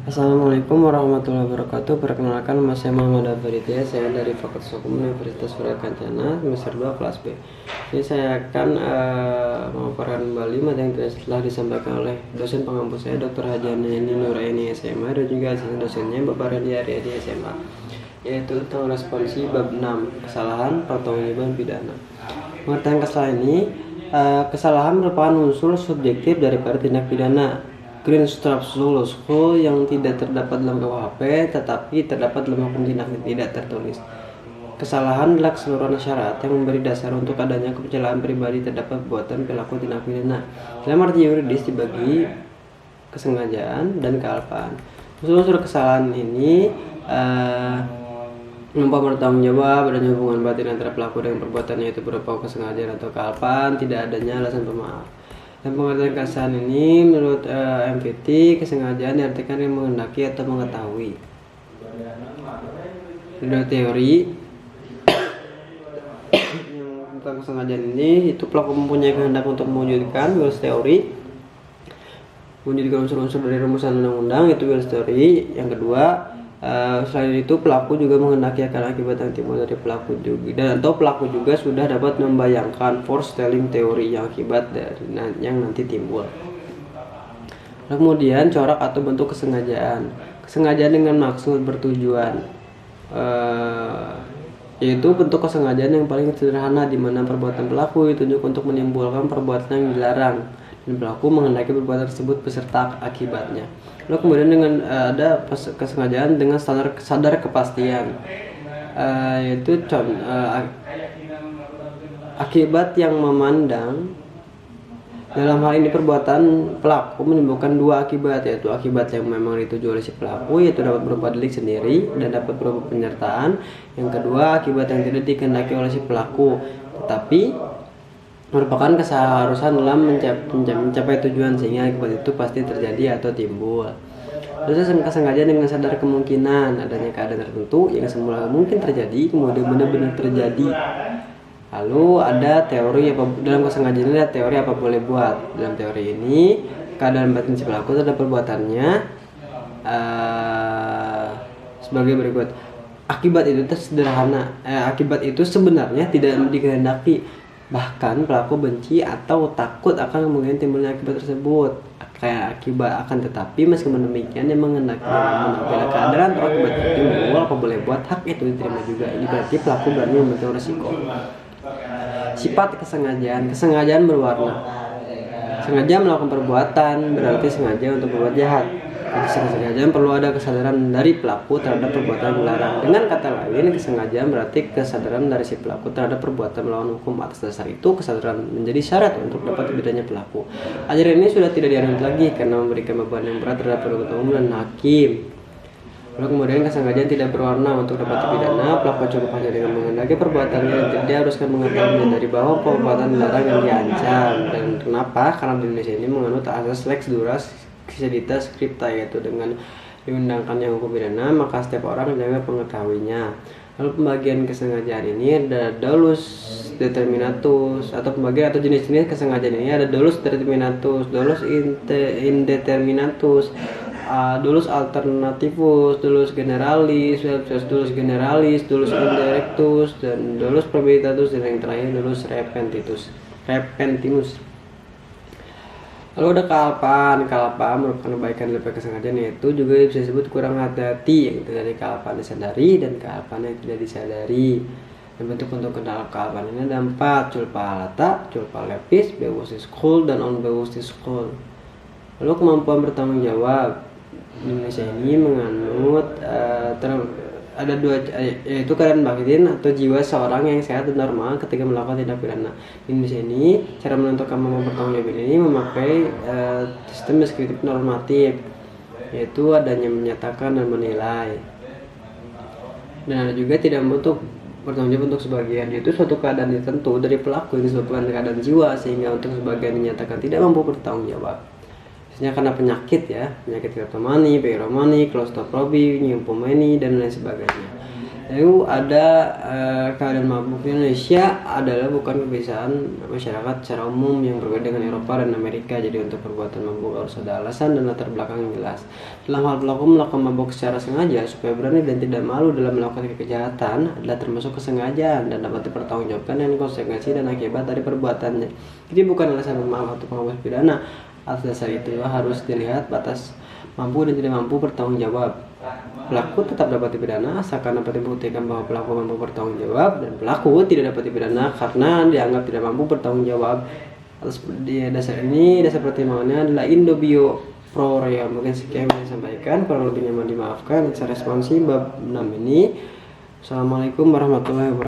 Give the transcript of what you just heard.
Assalamualaikum warahmatullahi wabarakatuh. Perkenalkan, nama saya Muhammad Abaditya. Saya dari Fakultas Hukum Universitas Surya Kencana, semester 2 kelas B. Jadi saya akan memaparkan kembali materi yang telah disampaikan oleh dosen pengampu saya, Dr. Hajani Nuraini SMA, dan juga asisten dosennya Bapak Radi Aryadi SMA, yaitu tentang responsi bab 6, kesalahan pertanggungjawaban pidana. Pengertian kesalahan ini, kesalahan merupakan unsur subjektif daripada tindak pidana Green Strapsolosko yang tidak terdapat dalam KUHP tetapi terdapat dalam hukum tindak tidak tertulis. Kesalahan adalah keseluruhan syarat yang memberi dasar untuk adanya kecelakaan pribadi terdapat perbuatan pelaku tindak pidana. Dalam arti yuridis dibagi kesengajaan dan kealpaan. Unsur-unsur kesalahan ini lupa bertanggung jawab, adanya hubungan batin antara pelaku dengan perbuatannya, itu berupa kesengajaan atau kealpaan, tidak adanya alasan pemaaf. Dan pengertian kesalahan ini menurut MVT, kesengajaan diartikan yang menghendaki atau mengetahui. Menurut teori yang tentang kesengajaan ini, itu pelaku mempunyai kehendak untuk mewujudkan garis teori, mewujudkan unsur-unsur dari rumusan undang-undang, itu garis teori. Yang kedua, selain itu pelaku juga menghendaki akan akibat yang timbul dari pelaku juga, dan atau pelaku juga sudah dapat membayangkan foretelling teori yang akibat dari yang nanti timbul. Kemudian corak atau bentuk kesengajaan dengan maksud bertujuan, yaitu bentuk kesengajaan yang paling sederhana di mana perbuatan pelaku ditunjuk untuk menimbulkan perbuatan yang dilarang dan pelaku menghendaki perbuatan tersebut beserta akibatnya. Lalu kemudian dengan ada kesengajaan dengan sadar kepastian, yaitu akibat yang memandang. Dalam hal ini perbuatan pelaku menimbulkan dua akibat, yaitu akibat yang memang dituju oleh si pelaku, yaitu dapat berupa delik sendiri dan dapat berupa penyertaan. Yang kedua, akibat yang tidak dikehendaki oleh si pelaku tetapi merupakan keseharusan dalam mencapai tujuan, sehingga akibat itu pasti terjadi atau timbul. Terus kesengajaan dengan sadar kemungkinan adanya keadaan tertentu yang semula mungkin terjadi kemudian benar-benar terjadi. Lalu ada teori dalam kesengajaan ini, ada teori apa boleh buat. Dalam teori ini keadaan batin si pelaku terhadap perbuatannya sebagai berikut. Akibat itu sederhana. Akibat itu sebenarnya tidak dikehendaki. Bahkan pelaku benci atau takut akan kemungkinan timbulnya akibat tersebut, kayak akibat akan tetapi meskipun demikian yang menghendaki bila keadaan atau akibat itu timbul apa boleh buat, hak itu diterima juga. Ini berarti pelaku berani mengambil resiko. Sifat kesengajaan berwarna. Sengaja melakukan perbuatan berarti sengaja untuk berbuat jahat. Kesengajaan perlu ada kesadaran dari pelaku terhadap perbuatan dilarang. Dengan kata lain, kesengajaan berarti kesadaran dari si pelaku terhadap perbuatan melawan hukum. Atas dasar itu, kesadaran menjadi syarat untuk dapat dipidana pelaku. Ajaran ini sudah tidak dianut lagi karena memberikan beban yang berat terhadap penuntut umum dan hakim. Lalu kemudian kesengajaan tidak berwarna untuk dapat dipidana. Pelaku cukup hanya dengan menghendaki perbuatannya dan tidak haruskan mengetahui dari bahwa perbuatan dilarang yang diancam. Dan kenapa? Karena di Indonesia ini menganut asas lex duras sedita scripta, yaitu dengan diundangkannya hukum pidana maka setiap orang menjaga pengetahuinya. Lalu pembagian kesengajaan ini ada dolus determinatus, atau pembagian atau jenis-jenis kesengajaan ini ada dolus determinatus, dolus indeterminatus, dolus alternativus, dolus generalis, dolus generalis, dolus indirectus, dan dolus probabilitatus, dan yang terakhir dolus repentinus. Lalu ada kealpaan merupakan kebaikan dari kesengajaan, yaitu juga bisa disebut kurang hati-hati, yang terjadi kealpaan disadari dan kealpaan yang tidak disadari. Dan bentuk untuk kealpaan ini ada 4: culpa lata, culpa lepis, bewustis skul, dan on bewustis skul. Lalu kemampuan bertanggung jawab. Indonesia ini menganut ada dua, yaitu keadaan batin atau jiwa seorang yang sehat dan normal ketika melakukan tindak pidana. Di Indonesia ini cara menentukan kemampuan bertanggung jawab ini memakai sistem deskriptif normatif, yaitu adanya menyatakan dan menilai. Dan ada juga tidak untuk bertanggung jawab untuk sebagian, yaitu suatu keadaan tertentu dari pelaku yang disebabkan keadaan jiwa sehingga untuk sebagian dinyatakan tidak mampu bertanggung jawab. Misalnya karena penyakit kleptomani, pyromani, klaustrofobia, nympomani, dan lain sebagainya. Lalu ada keadaan mabuk di Indonesia adalah bukan kebiasaan masyarakat secara umum yang berbeda dengan Eropa dan Amerika. Jadi untuk perbuatan mabuk harus ada alasan dan latar belakang yang jelas. Dalam hal pelaku melakukan mabuk secara sengaja supaya berani dan tidak malu dalam melakukan kejahatan adalah termasuk kesengajaan dan dapat dipertanggungjawabkan dengan konsekuensi dan akibat dari perbuatannya. Jadi bukan alasan memaaf atau penghapus pidana. Atas dasar itu harus dilihat batas mampu dan tidak mampu bertanggung jawab. Pelaku tetap dapat dipidana asalkan dapat dibuktikan bahwa pelaku mampu bertanggung jawab, dan pelaku tidak dapat dipidana karena dianggap tidak mampu bertanggung jawab. Atas dasar ini, dasar pertimbangannya adalah Indobio Pro Reo. Mungkin sekian yang saya sampaikan, kurang lebihnya mohon dimaafkan. Saya responsi bab 6 ini. Assalamualaikum warahmatullahi wabarakatuh.